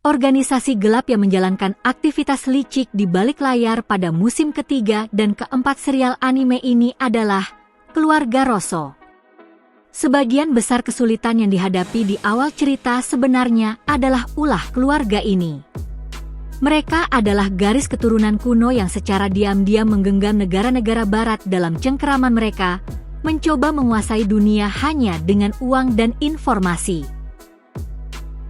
organisasi gelap yang menjalankan aktivitas licik di balik layar pada musim ketiga dan keempat serial anime ini adalah keluarga Rosso. Sebagian besar kesulitan yang dihadapi di awal cerita sebenarnya adalah ulah keluarga ini. Mereka adalah garis keturunan kuno yang secara diam-diam menggenggam negara-negara barat dalam cengkeraman mereka, mencoba menguasai dunia hanya dengan uang dan informasi.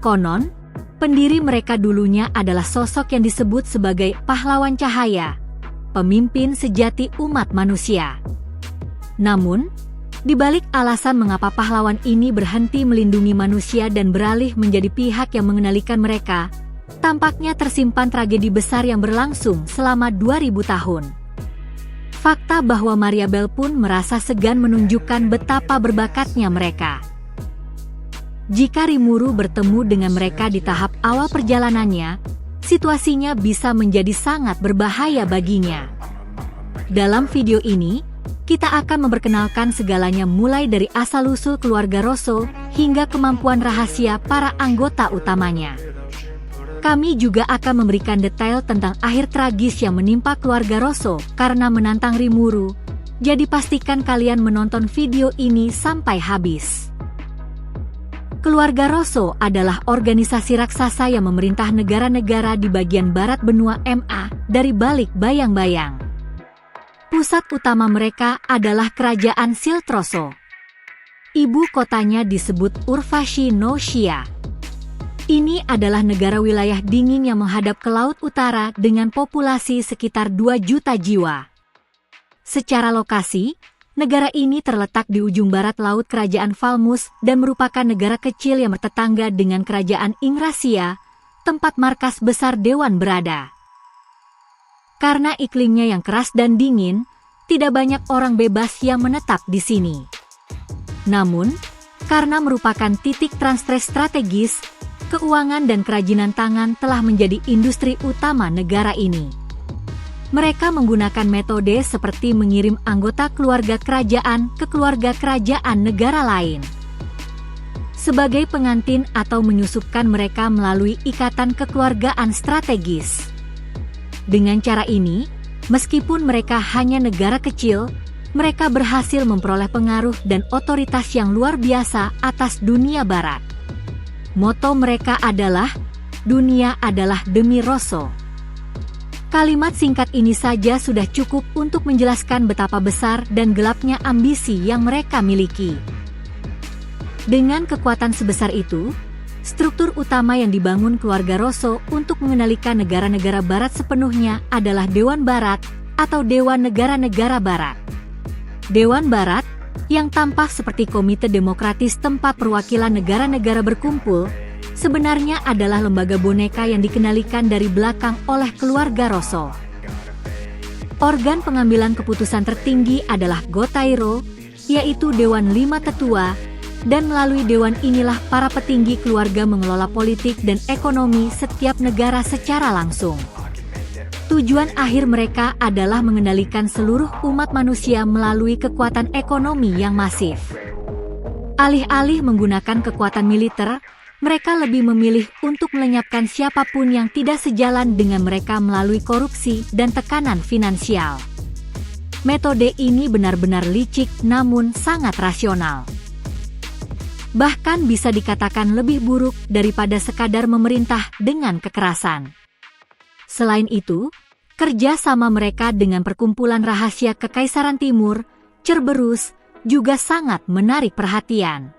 Konon, pendiri mereka dulunya adalah sosok yang disebut sebagai pahlawan cahaya, pemimpin sejati umat manusia. Namun, di balik alasan mengapa pahlawan ini berhenti melindungi manusia dan beralih menjadi pihak yang mengendalikan mereka, tampaknya tersimpan tragedi besar yang berlangsung selama 2000 tahun. Fakta bahwa Maria Bell pun merasa segan menunjukkan betapa berbakatnya mereka. Jika Rimuru bertemu dengan mereka di tahap awal perjalanannya, situasinya bisa menjadi sangat berbahaya baginya. Dalam video ini, kita akan memperkenalkan segalanya mulai dari asal-usul keluarga Rosso hingga kemampuan rahasia para anggota utamanya. Kami juga akan memberikan detail tentang akhir tragis yang menimpa keluarga Rosso karena menantang Rimuru, jadi pastikan kalian menonton video ini sampai habis. Keluarga Rosso adalah organisasi raksasa yang memerintah negara-negara di bagian barat benua MA dari balik bayang-bayang. Pusat utama mereka adalah kerajaan Siltroso. Ibu kotanya disebut Urfashi no Shia. Ini adalah negara wilayah dingin yang menghadap ke laut utara dengan populasi sekitar 2 juta jiwa. Secara lokasi, negara ini terletak di ujung barat laut kerajaan Falmus dan merupakan negara kecil yang bertetangga dengan kerajaan Ingrasia, tempat markas besar Dewan berada. Karena iklimnya yang keras dan dingin, tidak banyak orang bebas yang menetap di sini. Namun, karena merupakan titik transfer strategis, keuangan dan kerajinan tangan telah menjadi industri utama negara ini. Mereka menggunakan metode seperti mengirim anggota keluarga kerajaan ke keluarga kerajaan negara lain sebagai pengantin atau menyusupkan mereka melalui ikatan kekeluargaan strategis. Dengan cara ini, meskipun mereka hanya negara kecil, mereka berhasil memperoleh pengaruh dan otoritas yang luar biasa atas dunia barat. Moto mereka adalah, "Dunia adalah demi Rosso." Kalimat singkat ini saja sudah cukup untuk menjelaskan betapa besar dan gelapnya ambisi yang mereka miliki. Dengan kekuatan sebesar itu, struktur utama yang dibangun keluarga Rosso untuk mengendalikan negara-negara barat sepenuhnya adalah Dewan Barat atau Dewan Negara-Negara Barat. Dewan Barat, yang tampak seperti komite demokratis tempat perwakilan negara-negara berkumpul, sebenarnya adalah lembaga boneka yang dikendalikan dari belakang oleh keluarga Rosso. Organ pengambilan keputusan tertinggi adalah Gotairo, yaitu Dewan 5 Tetua, dan melalui dewan inilah para petinggi keluarga mengelola politik dan ekonomi setiap negara secara langsung. Tujuan akhir mereka adalah mengendalikan seluruh umat manusia melalui kekuatan ekonomi yang masif. Alih-alih menggunakan kekuatan militer, mereka lebih memilih untuk melenyapkan siapapun yang tidak sejalan dengan mereka melalui korupsi dan tekanan finansial. Metode ini benar-benar licik namun sangat rasional. Bahkan bisa dikatakan lebih buruk daripada sekadar memerintah dengan kekerasan. Selain itu, kerja sama mereka dengan perkumpulan rahasia Kekaisaran Timur, Cerberus, juga sangat menarik perhatian.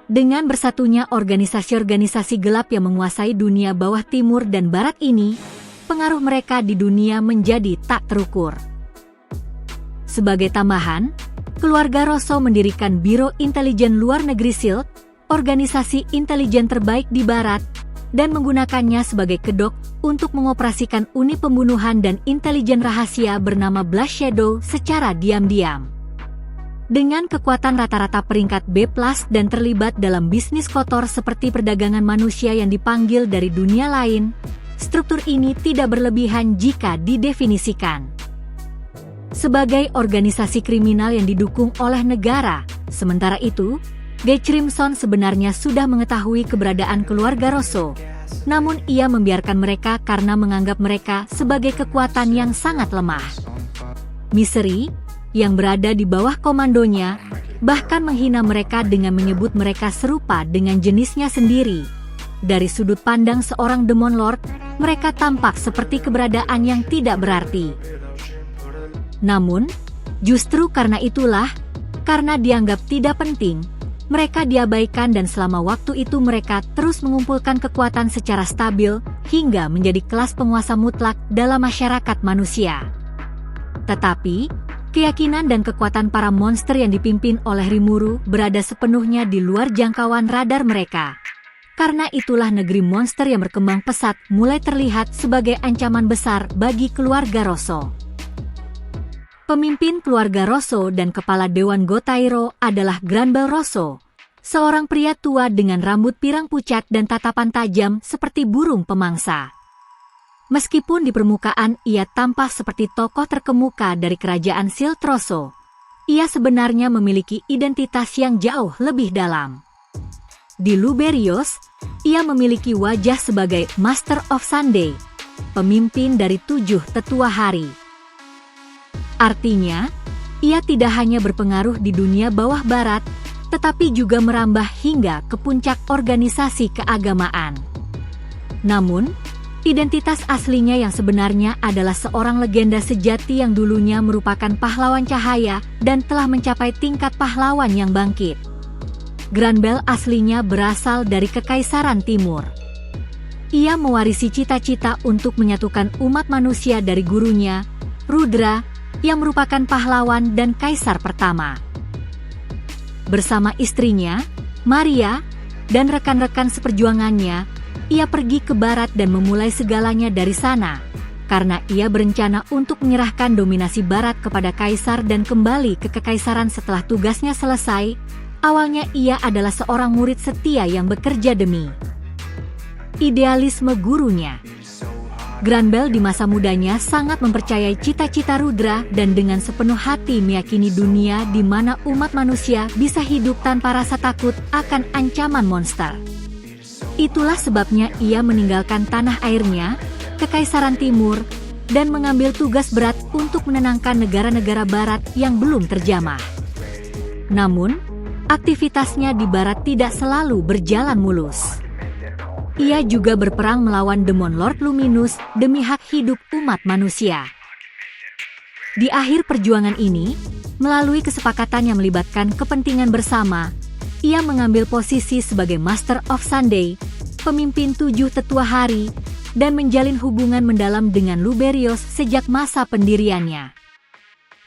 Dengan bersatunya organisasi-organisasi gelap yang menguasai dunia bawah timur dan barat ini, pengaruh mereka di dunia menjadi tak terukur. Sebagai tambahan, keluarga Rosso mendirikan Biro Intelijen Luar Negeri SHIELD, organisasi intelijen terbaik di barat, dan menggunakannya sebagai kedok untuk mengoperasikan unit pembunuhan dan intelijen rahasia bernama Blast Shadow secara diam-diam. Dengan kekuatan rata-rata peringkat B+ dan terlibat dalam bisnis kotor seperti perdagangan manusia yang dipanggil dari dunia lain, struktur ini tidak berlebihan jika didefinisikan sebagai organisasi kriminal yang didukung oleh negara. Sementara itu, G. Crimson sebenarnya sudah mengetahui keberadaan keluarga Rosso, Namun ia membiarkan mereka karena menganggap mereka sebagai kekuatan yang sangat lemah. Misery, yang berada di bawah komandonya, bahkan menghina mereka dengan menyebut mereka serupa dengan jenisnya sendiri. Dari sudut pandang seorang Demon Lord, mereka tampak seperti keberadaan yang tidak berarti. Namun, justru karena itulah, karena dianggap tidak penting, mereka diabaikan dan selama waktu itu mereka terus mengumpulkan kekuatan secara stabil hingga menjadi kelas penguasa mutlak dalam masyarakat manusia. Tetapi, keyakinan dan kekuatan para monster yang dipimpin oleh Rimuru berada sepenuhnya di luar jangkauan radar mereka. Karena itulah negeri monster yang berkembang pesat mulai terlihat sebagai ancaman besar bagi keluarga Rosso. Pemimpin keluarga Rosso dan kepala Dewan Gotairo adalah Granbell Rosso, seorang pria tua dengan rambut pirang pucat dan tatapan tajam seperti burung pemangsa. Meskipun di permukaan ia tampak seperti tokoh terkemuka dari kerajaan Silt Rosso, ia sebenarnya memiliki identitas yang jauh lebih dalam. Di Luberios, ia memiliki wajah sebagai Master of Sunday, pemimpin dari 7 tetua hari. Artinya, ia tidak hanya berpengaruh di dunia bawah barat, tetapi juga merambah hingga ke puncak organisasi keagamaan. Namun, identitas aslinya yang sebenarnya adalah seorang legenda sejati yang dulunya merupakan pahlawan cahaya dan telah mencapai tingkat pahlawan yang bangkit. Granbell aslinya berasal dari Kekaisaran Timur. Ia mewarisi cita-cita untuk menyatukan umat manusia dari gurunya, Rudra, yang merupakan pahlawan dan kaisar pertama. Bersama istrinya, Maria, dan rekan-rekan seperjuangannya, ia pergi ke barat dan memulai segalanya dari sana, karena ia berencana untuk menyerahkan dominasi barat kepada kaisar dan kembali ke kekaisaran setelah tugasnya selesai. Awalnya ia adalah seorang murid setia yang bekerja demi idealisme gurunya. Granbell di masa mudanya sangat mempercayai cita-cita Rudra dan dengan sepenuh hati meyakini dunia di mana umat manusia bisa hidup tanpa rasa takut akan ancaman monster. Itulah sebabnya ia meninggalkan tanah airnya, Kekaisaran Timur, dan mengambil tugas berat untuk menenangkan negara-negara barat yang belum terjamah. Namun, aktivitasnya di barat tidak selalu berjalan mulus. Ia juga berperang melawan Demon Lord Luminous demi hak hidup umat manusia. Di akhir perjuangan ini, melalui kesepakatan yang melibatkan kepentingan bersama, ia mengambil posisi sebagai Master of Sunday, pemimpin 7 tetua hari, dan menjalin hubungan mendalam dengan Luberios sejak masa pendiriannya.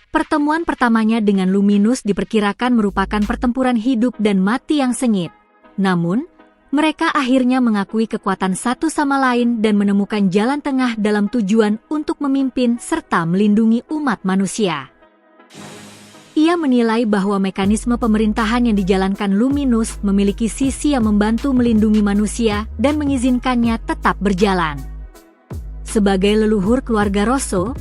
Pertemuan pertamanya dengan Luminous diperkirakan merupakan pertempuran hidup dan mati yang sengit. Namun, mereka akhirnya mengakui kekuatan satu sama lain dan menemukan jalan tengah dalam tujuan untuk memimpin serta melindungi umat manusia. Ia menilai bahwa mekanisme pemerintahan yang dijalankan Luminous memiliki sisi yang membantu melindungi manusia dan mengizinkannya tetap berjalan. Sebagai leluhur keluarga Rosso,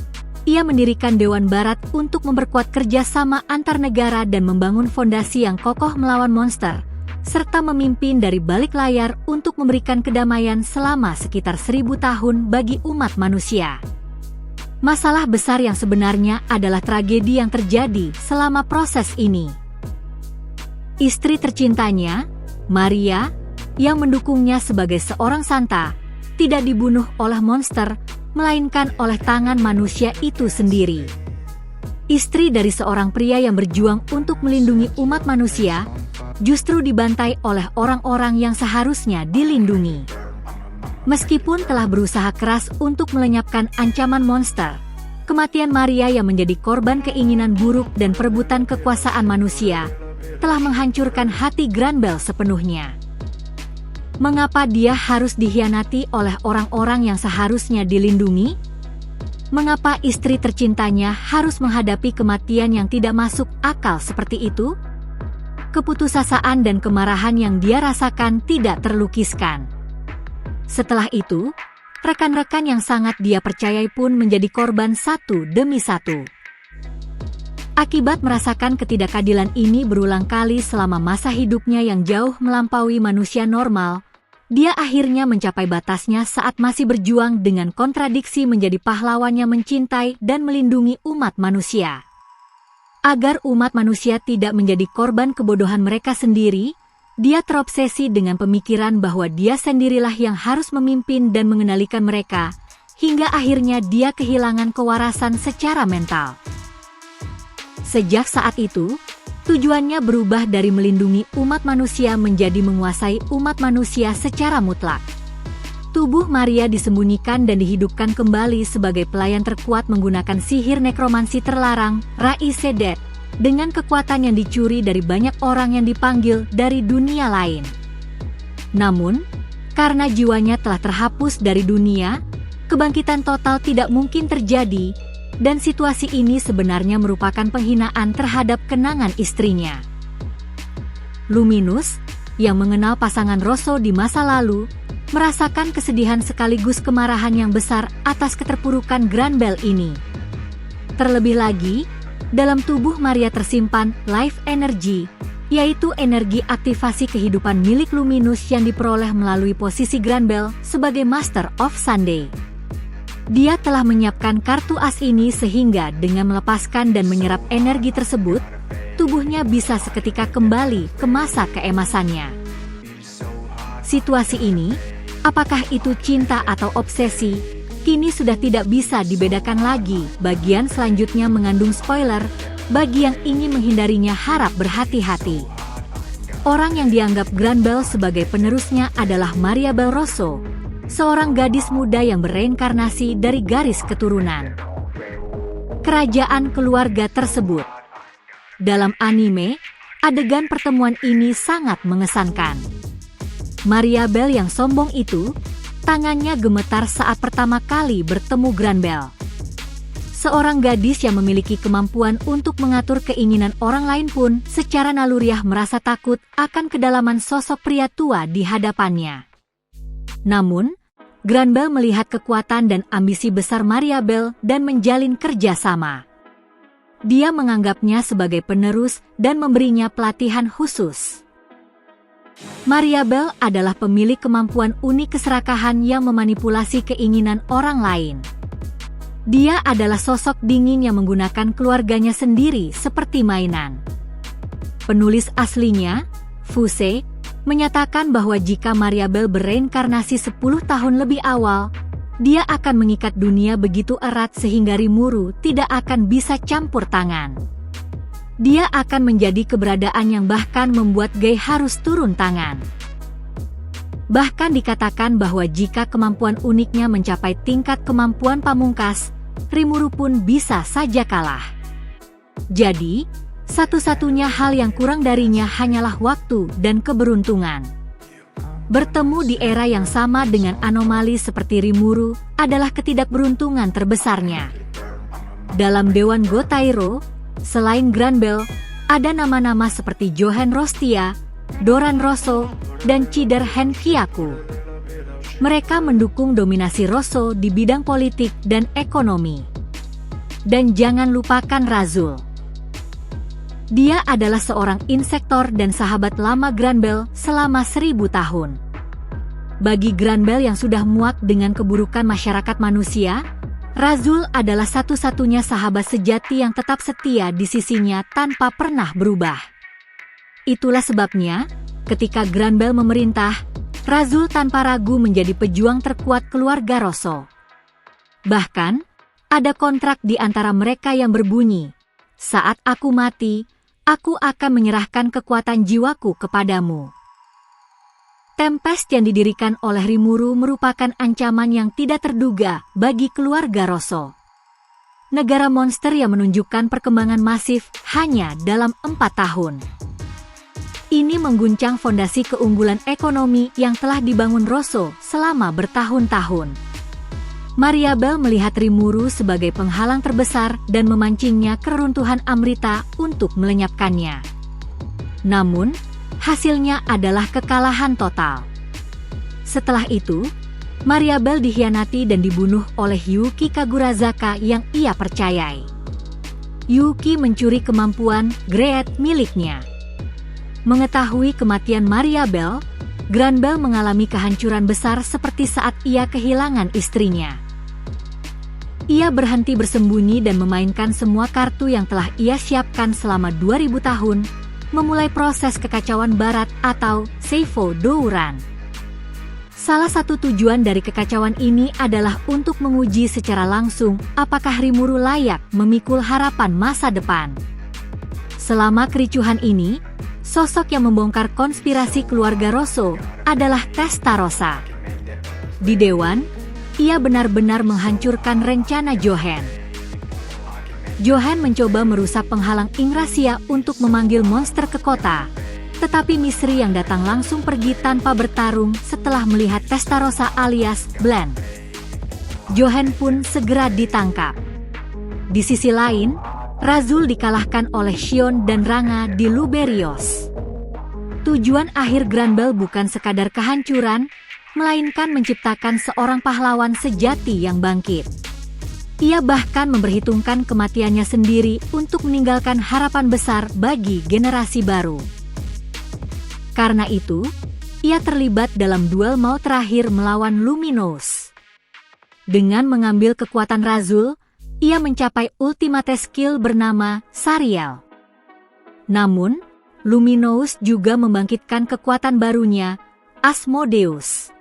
ia mendirikan Dewan Barat untuk memperkuat kerjasama antar negara dan membangun fondasi yang kokoh melawan monster, serta memimpin dari balik layar untuk memberikan kedamaian selama sekitar 1000 tahun bagi umat manusia. Masalah besar yang sebenarnya adalah tragedi yang terjadi selama proses ini. Istri tercintanya, Maria, yang mendukungnya sebagai seorang santa, tidak dibunuh oleh monster, melainkan oleh tangan manusia itu sendiri. Istri dari seorang pria yang berjuang untuk melindungi umat manusia, justru dibantai oleh orang-orang yang seharusnya dilindungi. Meskipun telah berusaha keras untuk melenyapkan ancaman monster, kematian Maria yang menjadi korban keinginan buruk dan perebutan kekuasaan manusia, telah menghancurkan hati Granbell sepenuhnya. Mengapa dia harus dikhianati oleh orang-orang yang seharusnya dilindungi? Mengapa istri tercintanya harus menghadapi kematian yang tidak masuk akal seperti itu? Keputusasaan dan kemarahan yang dia rasakan tidak terlukiskan. Setelah itu, rekan-rekan yang sangat dia percayai pun menjadi korban satu demi satu. Akibat merasakan ketidakadilan ini berulang kali selama masa hidupnya yang jauh melampaui manusia normal, dia akhirnya mencapai batasnya saat masih berjuang dengan kontradiksi menjadi pahlawan yang mencintai dan melindungi umat manusia. Agar umat manusia tidak menjadi korban kebodohan mereka sendiri, dia terobsesi dengan pemikiran bahwa dia sendirilah yang harus memimpin dan mengendalikan mereka, hingga akhirnya dia kehilangan kewarasan secara mental. Sejak saat itu, tujuannya berubah dari melindungi umat manusia menjadi menguasai umat manusia secara mutlak. Tubuh Maria disembunyikan dan dihidupkan kembali sebagai pelayan terkuat menggunakan sihir nekromansi terlarang, Raisedet, dengan kekuatan yang dicuri dari banyak orang yang dipanggil dari dunia lain. Namun, karena jiwanya telah terhapus dari dunia, kebangkitan total tidak mungkin terjadi, dan situasi ini sebenarnya merupakan penghinaan terhadap kenangan istrinya. Luminus, yang mengenal pasangan Rosso di masa lalu, merasakan kesedihan sekaligus kemarahan yang besar atas keterpurukan Granbell ini. Terlebih lagi, dalam tubuh Maria tersimpan life energy, yaitu energi aktivasi kehidupan milik Luminus yang diperoleh melalui posisi Granbell sebagai Master of Sunday. Dia telah menyiapkan kartu as ini sehingga dengan melepaskan dan menyerap energi tersebut, tubuhnya bisa seketika kembali ke masa keemasannya. Situasi ini, apakah itu cinta atau obsesi, kini sudah tidak bisa dibedakan lagi. Bagian selanjutnya mengandung spoiler, bagi yang ingin menghindarinya harap berhati-hati. Orang yang dianggap Granbell sebagai penerusnya adalah Maria Bell Rosso, seorang gadis muda yang bereinkarnasi dari garis keturunan kerajaan keluarga tersebut. Dalam anime, adegan pertemuan ini sangat mengesankan. Maria Bell yang sombong itu, tangannya gemetar saat pertama kali bertemu Granbell. Seorang gadis yang memiliki kemampuan untuk mengatur keinginan orang lain pun secara naluriah merasa takut akan kedalaman sosok pria tua di hadapannya. Namun, Granbell melihat kekuatan dan ambisi besar Maria Bell dan menjalin kerjasama. Dia menganggapnya sebagai penerus dan memberinya pelatihan khusus. Maria Bell adalah pemilik kemampuan unik keserakahan yang memanipulasi keinginan orang lain. Dia adalah sosok dingin yang menggunakan keluarganya sendiri seperti mainan. Penulis aslinya, Fuse, menyatakan bahwa jika Maria Bell bereinkarnasi 10 tahun lebih awal, dia akan mengikat dunia begitu erat sehingga Rimuru tidak akan bisa campur tangan. Dia akan menjadi keberadaan yang bahkan membuat Gai harus turun tangan. Bahkan dikatakan bahwa jika kemampuan uniknya mencapai tingkat kemampuan pamungkas, Rimuru pun bisa saja kalah. Jadi, satu-satunya hal yang kurang darinya hanyalah waktu dan keberuntungan. Bertemu di era yang sama dengan anomali seperti Rimuru adalah ketidakberuntungan terbesarnya. Dalam Dewan Gotairo, selain Granbell, ada nama-nama seperti Johan Rostia, Doran Rosso, dan Cider Henkiaku. Mereka mendukung dominasi Rosso di bidang politik dan ekonomi. Dan jangan lupakan Razul. Dia adalah seorang insektor dan sahabat lama Granbell selama 1000 tahun. Bagi Granbell yang sudah muak dengan keburukan masyarakat manusia, Razul adalah satu-satunya sahabat sejati yang tetap setia di sisinya tanpa pernah berubah. Itulah sebabnya, ketika Granbell memerintah, Razul tanpa ragu menjadi pejuang terkuat keluarga Rosso. Bahkan, ada kontrak di antara mereka yang berbunyi, "Saat aku mati, aku akan menyerahkan kekuatan jiwaku kepadamu." Tempest yang didirikan oleh Rimuru merupakan ancaman yang tidak terduga bagi keluarga Rosso. Negara monster yang menunjukkan perkembangan masif hanya dalam 4 tahun. Ini mengguncang fondasi keunggulan ekonomi yang telah dibangun Rosso selama bertahun-tahun. Maria Bell melihat Rimuru sebagai penghalang terbesar dan memancingnya ke reruntuhan Amrita untuk melenyapkannya. Namun, hasilnya adalah kekalahan total. Setelah itu, Maria Bell dikhianati dan dibunuh oleh Yuki Kagurazaka yang ia percayai. Yuki mencuri kemampuan Great miliknya. Mengetahui kematian Maria Bell, Granbell mengalami kehancuran besar seperti saat ia kehilangan istrinya. Ia berhenti bersembunyi dan memainkan semua kartu yang telah ia siapkan selama 2000 tahun, memulai proses kekacauan barat atau Seifo Douran. Salah satu tujuan dari kekacauan ini adalah untuk menguji secara langsung apakah Rimuru layak memikul harapan masa depan. Selama kericuhan ini, sosok yang membongkar konspirasi keluarga Rosso adalah Testarossa. Di Dewan, ia benar-benar menghancurkan rencana Johann. Johann mencoba merusak penghalang Ingracia untuk memanggil monster ke kota, tetapi Misri yang datang langsung pergi tanpa bertarung setelah melihat Testarossa alias Blanc. Johann pun segera ditangkap. Di sisi lain, Razul dikalahkan oleh Xion dan Ranga di Luberios. Tujuan akhir Granbell bukan sekadar kehancuran, melainkan menciptakan seorang pahlawan sejati yang bangkit. Ia bahkan memperhitungkan kematiannya sendiri untuk meninggalkan harapan besar bagi generasi baru. Karena itu, ia terlibat dalam duel maut terakhir melawan Luminous. Dengan mengambil kekuatan Razul, ia mencapai ultimate skill bernama Sariel. Namun, Luminous juga membangkitkan kekuatan barunya, Asmodeus.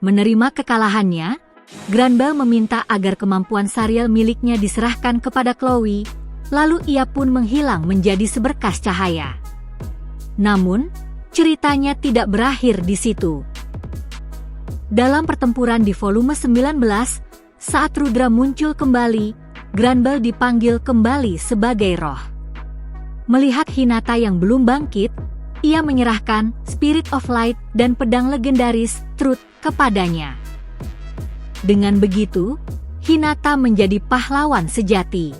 Menerima kekalahannya, Granbell meminta agar kemampuan Sariel miliknya diserahkan kepada Chloe, lalu ia pun menghilang menjadi seberkas cahaya. Namun, ceritanya tidak berakhir di situ. Dalam pertempuran di volume 19, saat Rudra muncul kembali, Granbell dipanggil kembali sebagai roh. Melihat Hinata yang belum bangkit, ia menyerahkan Spirit of Light dan pedang legendaris Truth kepadanya. Dengan begitu, Hinata menjadi pahlawan sejati.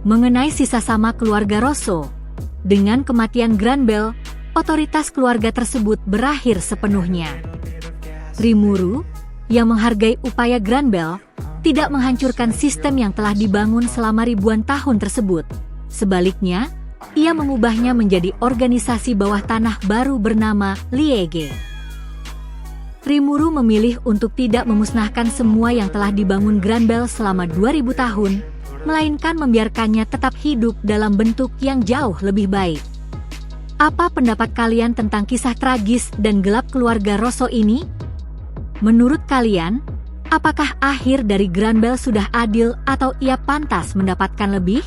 Mengenai sisa sama keluarga Rosso, dengan kematian Granbell, otoritas keluarga tersebut berakhir sepenuhnya. Rimuru, yang menghargai upaya Granbell, tidak menghancurkan sistem yang telah dibangun selama ribuan tahun tersebut. Sebaliknya, ia mengubahnya menjadi organisasi bawah tanah baru bernama Liege. Rimuru memilih untuk tidak memusnahkan semua yang telah dibangun Granbell selama 2000 tahun, melainkan membiarkannya tetap hidup dalam bentuk yang jauh lebih baik. Apa pendapat kalian tentang kisah tragis dan gelap keluarga Rosso ini? Menurut kalian, apakah akhir dari Granbell sudah adil atau ia pantas mendapatkan lebih?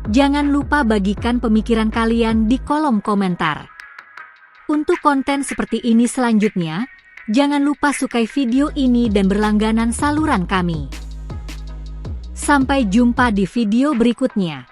Jangan lupa bagikan pemikiran kalian di kolom komentar. Untuk konten seperti ini selanjutnya, jangan lupa sukai video ini dan berlangganan saluran kami. Sampai jumpa di video berikutnya.